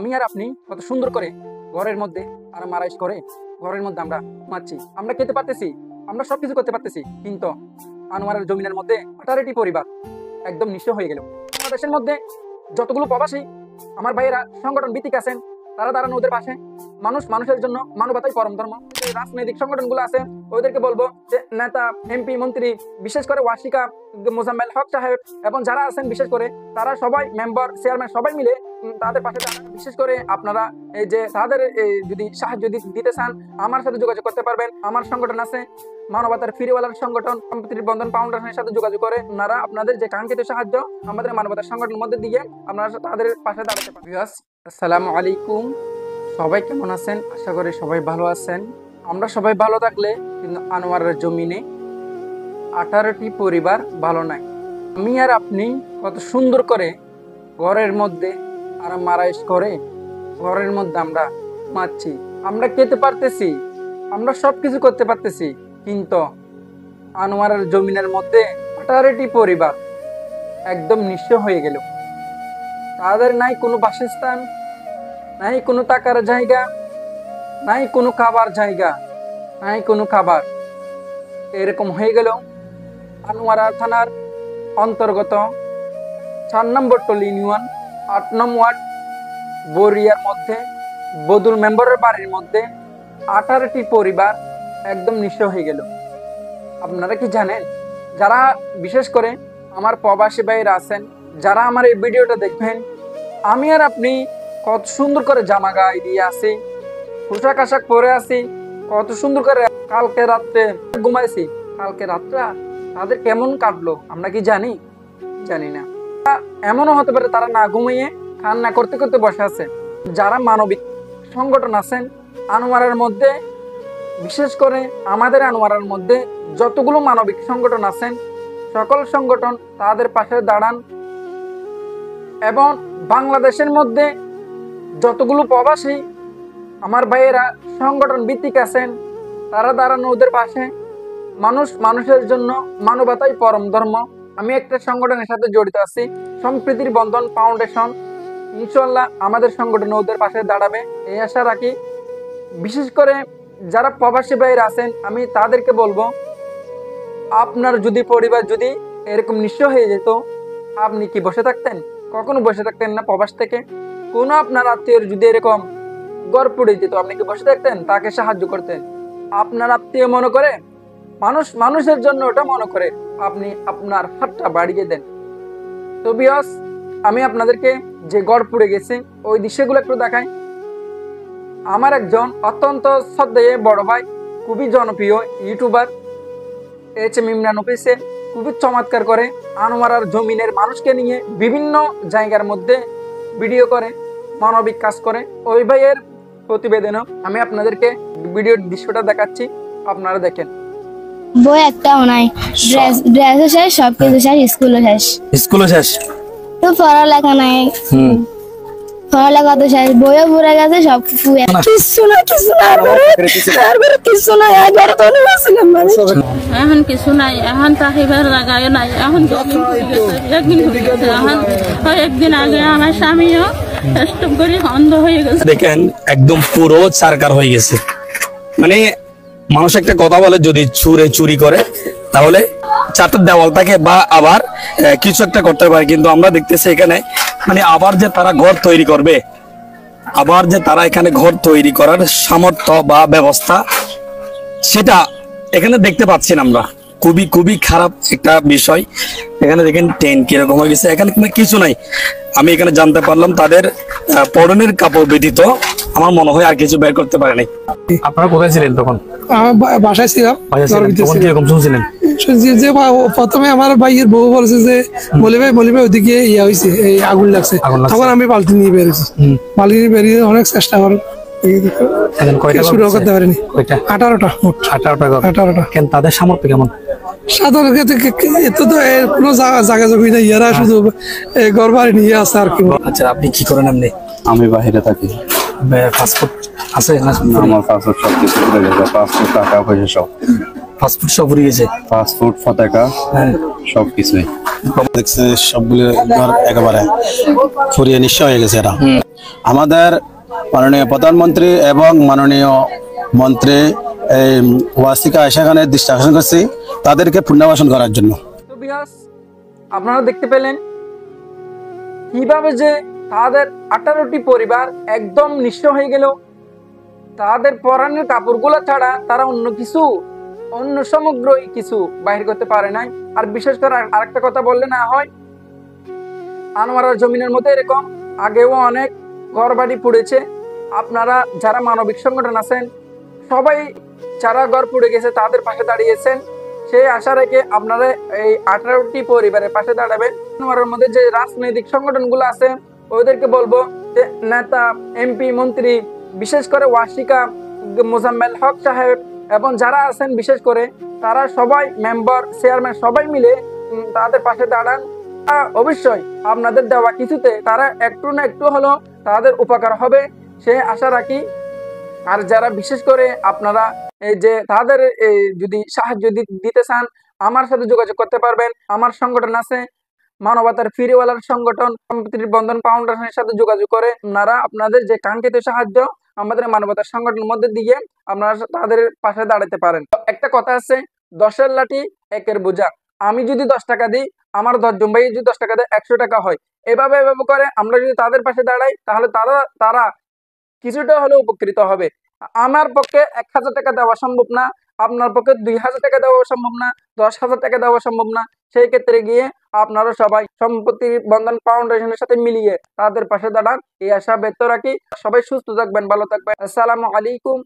আমি আর আপনি কত সুন্দর করে ঘরের মধ্যে আরামারাইশ করে ঘরের মধ্যে আমরা ঘুমাচ্ছি, আমরা খেতে পারতেছি, আমরা সবকিছু করতে পারতেছি, কিন্তু আনোয়ারের জমিনের মধ্যে 18টি পরিবার একদম নিঃস্ব হয়ে গেল। বাংলাদেশের মধ্যে যতগুলো প্রবাসী আমার ভাইয়েরা সংগঠন ভিত্তিক আছেন, তারা দাঁড়ানো ওদের পাশে। মানুষ মানুষের জন্য, মানবতাই পরম ধর্ম। রাজনৈতিক সংগঠনগুলো আছে ওদেরকে বলবো যে নেতা, এমপি, মন্ত্রী, বিশেষ করে ওয়াসিকা মোজাম্মেল হক সাহেব এবং যারা আছেন বিশেষ করে তারা সবাই মেম্বার, চেয়ারম্যান সবাই মিলে তাদের পাশে দাঁড়ান। বিশেষ করে আপনারা এই যে তাদের যদি সাহায্য দিতে চান আমার সাথে যোগাযোগ করতে পারবেন। আমার সংগঠন আছে মানবতার ফিরিওয়ালার সংগঠন, সম্প্রীতির বন্ধন ফাউন্ডেশনের সাথে যোগাযোগ করে আপনারা আপনাদের যে কাঙ্ক্ষিত সাহায্য আমাদের মানবতার সংগঠনের মধ্যে দিয়ে আপনারা তাদের পাশে দাঁড়াতে পারবেন। আসসালামু আলাইকুম, সবাই কেমন আছেন? আশা করি সবাই ভালো আছেন। আমরা সবাই ভালো থাকলে কিন্তু আনোয়ারের জমিনে 18টি পরিবার ভালো নাই। আমি আর আপনি কত সুন্দর করে ঘরের মধ্যে আরামারাইশ করে ঘরের মধ্যে আমরা ঘুমাচ্ছি, আমরা খেতে পারতেছি, আমরা সবকিছু করতে পারতেছি, কিন্তু আনোয়ারের জমিনের মধ্যে 18টি পরিবার একদম নিঃস্ব হয়ে গেল। তাদের নাই কোনো বাসস্থান, নাই কোনো টাকার জায়গা, নাই কোনো খাবার জায়গা, নাই কোনো খাবার। এরকম হয়ে গেল আনোয়ারা থানার অন্তর্গত 4 নম্বর টলি ইউনিয়ন 8 নং ওয়ার্ড বরিয়ার মধ্যে বদুল মেম্বারের বাড়ির মধ্যে 18টি পরিবার একদম নিঃস্ব হয়ে গেল। আপনারা কি জানেন? যারা বিশেষ করে আমার প্রবাসী ভাইরা আছেন, যারা আমার এই ভিডিওটা দেখবেন, আমি আর আপনি কত সুন্দর করে জামা গায়ে দিয়ে আসি, পোশাক আশাক পরে আসি, কত সুন্দর করে কালকে রাত্রে ঘুমাইছি। কালকে রাতটা তাদের কেমন কাটলো আমরা কি জানি? জানি না। এমনও হতে পারে তারা না ঘুমিয়ে কান্না করতে করতে বসে আছে। যারা মানবিক সংগঠন আছেন আনোয়ারের মধ্যে, বিশেষ করে আমাদের আনোয়ারের মধ্যে যতগুলো মানবিক সংগঠন আছেন সকল সংগঠন তাদের পাশে দাঁড়ান, এবং বাংলাদেশের মধ্যে যতগুলো প্রবাসী আমার ভাইয়েরা সংগঠন ভিত্তিক আছেন তারা দাঁড়ানো ওদের পাশে। মানুষ মানুষের জন্য, মানবতাই পরম ধর্ম। আমি একটা সংগঠনের সাথে জড়িত আছি, সম্প্রীতির বন্ধন ফাউন্ডেশন। ইনশাল্লাহ আমাদের সংগঠন ওদের পাশে দাঁড়াবে এই আশা রাখি। বিশেষ করে যারা প্রবাসী ভাইয়েরা আছেন আমি তাদেরকে বলবো, আপনার যদি পরিবার যদি এরকম নিঃস্ব হয়ে যেত আপনি কি বসে থাকতেন? কখনো বসে থাকতেন না। প্রবাস থেকে কোনো আপনার আত্মীয়র যদি এরকম ঘর পড়ে যেত আপনি কি বসে থাকতেন? তাকে সাহায্য করতেন। আপনার আত্মীয় মনে করে, মানুষ মানুষের জন্য ওটা মনে করে আপনি আপনার হাতটা বাড়িয়ে দেন। তো বিয়স, আমি আপনাদেরকে যে ঘর পড়ে গেছে ওই দৃশ্যগুলো একটু দেখাই। আমার একজন অত্যন্ত শ্রদ্ধেয় বড় ভাই, খুবই জনপ্রিয় ইউটিউবার HM ইমরান অফিসে খুবই চমৎকার করে আনোয়ারার জমিনের মানুষকে নিয়ে বিভিন্ন জায়গার মধ্যে ভিডিও করে, মানবিক কাজ করে। ওই ভাইয়ের প্রতিবেদনও আমি আপনাদেরকে ভিডিওর দৃশ্যটা দেখাচ্ছি, আপনারা দেখেন। বই একটাও নাই, ড্রেসও শেষ, সবকিছু শেষ, স্কুলও শেষ, তো পড়ালেখা নাই। পড়ালেখা তো শেষ, বইও পড়ে গেছে, সব কিছু না, কিছু না, একবারে তো নিয়েছিলাম এখন কিছু নাই, এখন তাহিবার লাগায় নাই, এখন একদিন আগে আমার স্বামীও স্ট্রোক করে অন্ধ হয়ে গেছে। দেখেন একদম পুরো সারকার হয়ে গেছে। মানে মানুষ একটা কথা বলে, যদি চুরি করে তাহলে চারটা দেওয়াল থাকে বা আবার কিছু একটা করতে পারে, কিন্তু আমরা দেখতেছি এখানে মানে আবার যে তারা ঘর তৈরি করবে, আবার যে তারা এখানে ঘর তৈরি করার সামর্থ্য বা ব্যবস্থা সেটা এখানে দেখতে পাচ্ছি না আমরা। খুবই খুবই খারাপ একটা বিষয়। এখানে দেখেন টেন্ট কিরকম হয়ে গেছে, এখানে কিছু নাই। আমি এখানে জানতে পারলাম তাদের পরনের কাপড় ব্যতীত আমার মনে হয় আর কিছু বের করতে পারে নাই। আপনারা কোথায় ছিলেন তখন? বাসায় ছিলাম। কিরকম শুনছিলেন? যে প্রথমে আমার ভাইয়ের বউ বলেছে যে বলিবে ওইদিকে ইয়া হয়েছে, এই আগুন লাগছে। তখন আমি বালতি নিয়ে বেরিয়েছি, বালতি নিয়ে বেরিয়ে অনেক চেষ্টা করে শুরু করতে পারিনি। 18টা। কেন তাদের সামর্থ্য কেমন? সাধারণ এত তো কোনো জায়গা জমি নেই, এরা শুধু ঘর বাড়ি নিয়ে আসে আর কি। আচ্ছা, আপনি কি করেন? এমনি আমি বাইরে থাকি। পাসপোর্ট আছে? আমার পাসপোর্ট সব কিছু পুড়ে গেছে, পাসপোর্ট, টাকা পয়সা সব। পাসপোর্ট সব পুড়ে গেছে? পাসপোর্ট, পতাকা, সবকিছুই। দেখছে সবগুলো ঘর একেবারে ফুরিয়ে নিঃস্ব হয়ে গেছে এরা। আমাদের মাননীয় প্রধানমন্ত্রী এবং মাননীয় মন্ত্রী এই ওয়াসিকা আয়েশা খানের দৃষ্টি আকর্ষণ করছি তাদেরকে পুনর্বাসন করার জন্য। তো বিহাস আপনারা দেখতে পেলেন কিভাবে যে তাদের 18টি পরিবার একদম নিঃস্ব হয়ে গেল। তাদের পরনের কাপড়গুলো ছাড়া তারা অন্য সমগ্র কিছু বাহির করতে পারে নাই। আর বিশেষ করে আরেকটা কথা বললে না হয়, আনোয়ারার জমিনের মধ্যে এরকম আগেও অনেক ঘর বাড়ি পুড়েছে। আপনারা যারা মানবিক সংগঠন আছেন সবাই যারা ঘর পুড়ে গেছে তাদের পাশে দাঁড়িয়েছেন, সেই আশা রেখে আপনারা এই 18টি পরিবারের পাশে দাঁড়াবেন। আনোয়ারের মধ্যে যে রাজনৈতিক সংগঠনগুলো আছে ওদেরকে বলবো যে নেতা, এমপি, মন্ত্রী, বিশেষ করে ওয়াসিকা, মোজাম্মেল হক সাহেব এবং যারা আছেন বিশেষ করে তারা সবাই মেম্বার, চেয়ারম্যান সবাই মিলে তাদের পাশে দাঁড়ান। অবশ্যই আপনাদের দেওয়া কিছুতে তারা একটু না একটু হলো তাদের উপকার হবে সে আশা রাখি। আর যারা বিশেষ করে আপনারা এই যে তাদের যদি সাহায্য দিতে চান আমার সাথে যোগাযোগ করতে পারবেন। আমার সংগঠন আছে মানবতার ফিরিওয়ালার সংগঠন, সম্প্রীতির বন্ধন ফাউন্ডেশনের সাথে যোগাযোগ করে আপনারা আপনাদের যে কাঙ্ক্ষিত সাহায্য আমাদের মানবতার সংগঠনের মধ্যে দিয়ে আপনারা তাদের পাশে দাঁড়াতে পারেন। একটা কথা আছে, 10-এর লাঠি 1-এর বোঝা। আমি যদি 10 টাকা দিই, আমার 10 জন ভাই যদি 10 টাকা দেয় 100 টাকা হয়। এভাবে করে আমরা যদি তাদের পাশে দাঁড়াই তাহলে তারা কিছুটা হলেও উপকৃত হবে। আমার পক্ষে 1000 টাকা দেওয়া সম্ভব না, আপনার পক্ষে 2000 টাকা দেওয়া সম্ভব না, 10,000 টাকা দেওয়া সম্ভব না। সেই ক্ষেত্রে গিয়ে আপনারা সবাই সম্পত্তি বন্ধন ফাউন্ডেশনের সাথে মিলিয়ে তাদের পাশে দাঁড়ান এই আশা ব্যক্ত রাখি। সবাই সুস্থ থাকবেন, ভালো থাকবেন। আসসালামু আলাইকুম।